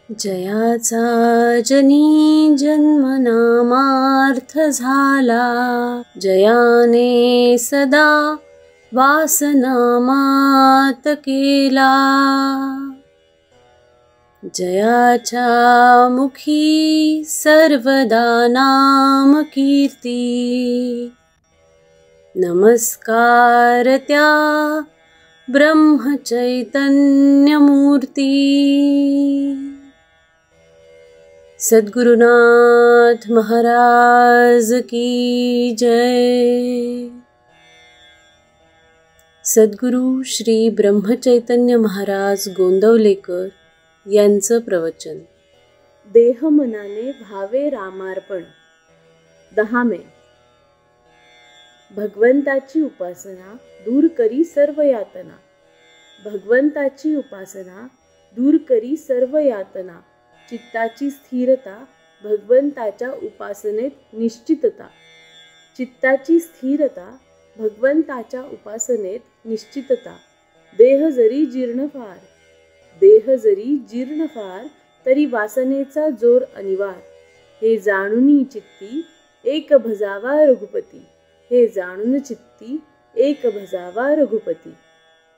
जयाचा जनी जन्मनामार्थ झाला, जयाने सदा वासनामात केला. जयाच्या मुखी सर्वदा नाम कीर्ती, नमस्कार त्या ब्रह्मचैतन्य मूर्ती. सद्गुरुनाथ महाराज की जय. सद्गुरु श्री ब्रह्मचैतन्य महाराज गोंदवलेकर यांचं प्रवचन. देह मनाने भावे रामार्पण. 10 मे. भगवंताची उपासना दूर करी सर्व यातना. भगवंताची उपासना दूर करी सर्व यातना. चित्ताची स्थिरता भगवंताच्या उपासनेत निश्चितता. चित्ताची स्थिरता भगवंताच्या उपासनेत निश्चितता. देह जरी जीर्ण फार, देह जरी जीर्ण फार, तरी वासनेचा जोर अनिवार. हे जाणूनी चित्ती एक भजावा रघुपती. हे जाणून चित्ती एक भजावा रघुपती.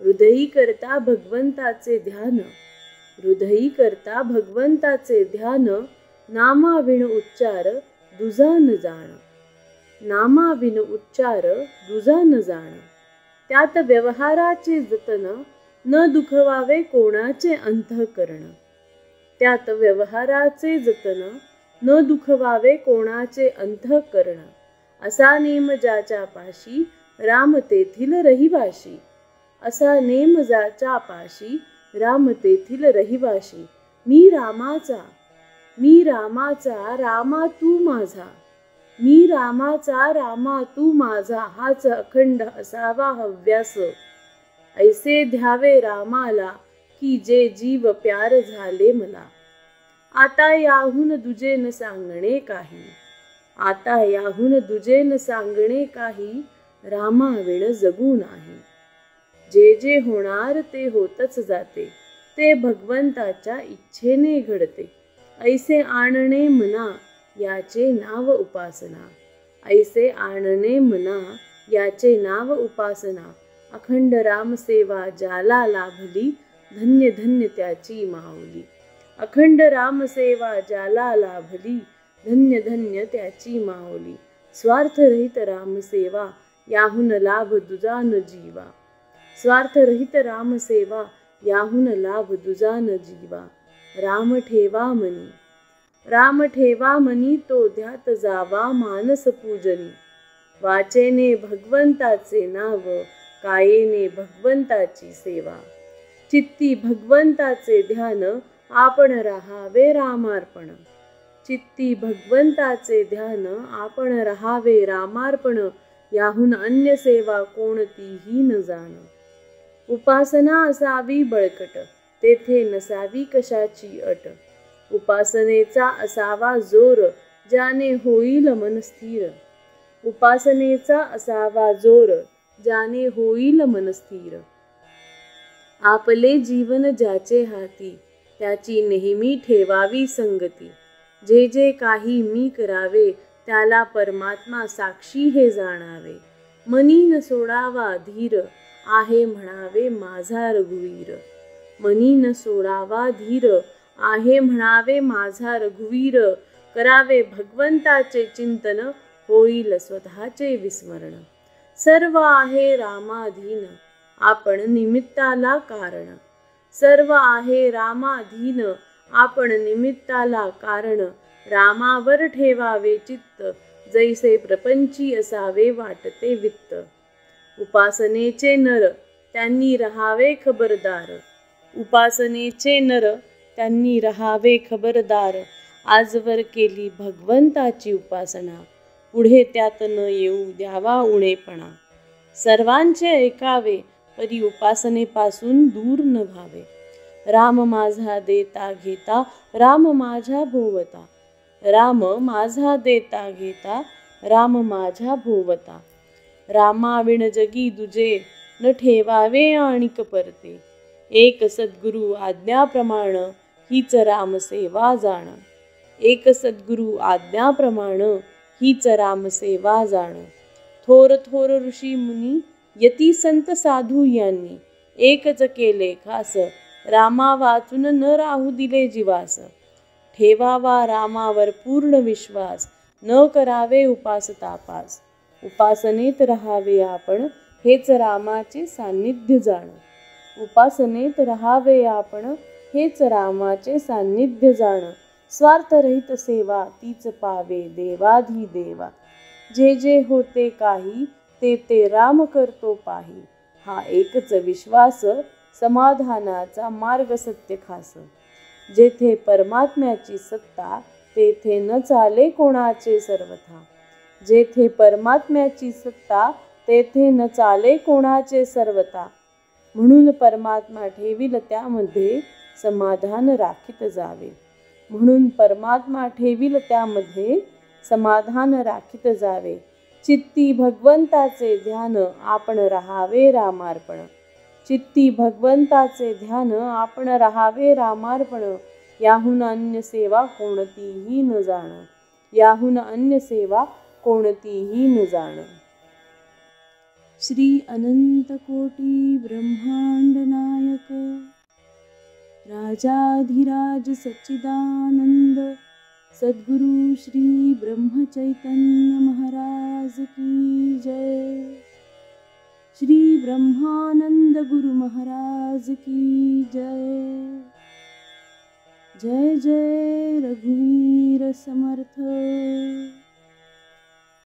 हृदयी करता भगवंताचे ध्यान, हृदयी करता भगवंताचे ध्यान. नामाविण उच्चार दुजा न जाण, नामाविण उच्चार दुजा न जाण. त्यात व्यवहाराचे जतन न दुखवावे कोणाचे अंतःकरण. त्यात व्यवहाराचे जतन न दुखवावे कोणाचे अंतःकरण. असा नेम ज्याच्या पाशी राम तेथील रहिवाशी. असा नेम ज्याच्या पाशी राम तेथील रहिवाशी. मी रामाचा, मी रामाचा, रामा तू माझा. मी रामाचा, रामा तू माझा. हाच अखंड असावा हव्यास. ऐसे ध्यावे रामाला की जे जीव प्यार झाले मला. आता याहून दुजे न सांगणे काही, आता याहून दुजे न सांगणे काही. रामाविण जगू नाही. जे जे होणार ते होतच जाते, ते भगवंताच्या इच्छेने घडते. ऐसे आणणे मना याचे नाव उपासना. ऐसे आणणे मना याचे नाव उपासना. अखंड रामसेवा ज्याला लाभली, धन्य धन्य त्याची माऊली. अखंड रामसेवा ज्याला लाभली, धन्य धन्य त्याची माऊली. स्वार्थरहित रामसेवा याहून लाभ दुजा न जीवा. स्वार्थरहित रामसेवा याहून लाभ दुजा न जीवा. राम ठेवा मनी, राम ठेवा मनी, तो ध्यात जावा मानस पूजनी. वाचेने भगवंताचे नाव, कायेने भगवंताची सेवा. चित्ती भगवंताचे ध्यान, आपण राहावे रामार्पण. चित्ती भगवंताचे ध्यान, आपण राहावे रामार्पण. याहून अन्य सेवा कोणतीही न जाण. उपासना असावी बळकट, तेथे नसावी कशाची अट. उपासनेचा असावा जोर, ज्याने होईल मन स्थिर. उपासनेचा असावा जोर, ज्याने होईल मन स्थिर. आपले जीवन ज्याचे हाती, त्याची नेहमी ठेवावी संगती. जे जे काही मी करावे, त्याला परमात्मा साक्षी हे जाणावे. मनी न सोडावा धीर, आहे म्हणावे माझा रघुवीर. मनी न सोडावा धीर, आहे म्हणावे माझा रघुवीर. करावे भगवंताचे चिंतन, होईल स्वतःचे विस्मरण. सर्व आहे रामाधीन, आपण निमित्ताला कारण. सर्व आहे रामाधीन, आपण निमित्ताला कारण. रामावर ठेवावे चित्त, जैसे प्रपंची असावे वाटते वित्त. उपासनेचे नर, त्यांनी रहावे खबरदार. उपासनेचे नर, त्यांनी रहावे खबरदार. आजवर केली भगवंताची उपासना, पुढे त्यात न येऊ द्यावा उणेपणा. सर्वांचे ऐकावे, परी उपासनेपासून दूर न व्हावे. राम माझा देता घेता, राम माझ्या भोवता. राम माझा देता घेता, राम माझ्या भोवता. रामाविण जगी दुजे, न ठेवावे आणिक परते. एक सद्गुरु आज्ञाप्रमाण, हीच राम सेवा जाण। एक सद्गुरु आज्ञाप्रमाण हीच राम सेवा जाण। थोर थोर ऋषी मुनी यती संत साधू यांनी एकच केले खास, रामा वाचून न राहू दिले जीवास। ठेवावा रामावर पूर्ण विश्वास, न करावे उपास तापास। उपासनेत राहावे आपण हेच रामाचे सान्निध्य जाण। उपासनेत राहावे आपण हेच रामाचे सान्निध्य जाण। स्वार्थरहित सेवा तीच पावे देवाधिदेवा। जे जे होते काही ते ते राम करतो पाही। हा एकच विश्वास समाधानाचा मार्ग सत्य खास। जेथे परमात्म्याची सत्ता तेथे न चाले कोणाचे सर्वथा। जेथे परमात्म्याची सत्ता तेथे न चाले कोणाचे सर्वथा। म्हणून परमात्मा ठेविल त्यामध्ये समाधान राखीत जावे। म्हणून परमात्मा ठेविल त्यामध्ये समाधान राखीत जावे। चित्ती भगवंताचे ध्यान आपण राहावे रामार्पण। चित्ती भगवंताचे ध्यान आपण राहावे रामार्पण। याहून अन्य सेवा कोणतीही न जाण। याहून अन्य सेवा कोणतीही न जाण। श्री अनंत कोटी ब्रह्मांड नायक राजाधिराज सच्चिदानंद सद्गुरु श्री ब्रह्म चैतन्य महाराज की जय। श्री ब्रह्मानंद गुरु महाराज की जय। जय जय रघुवीर समर्थ।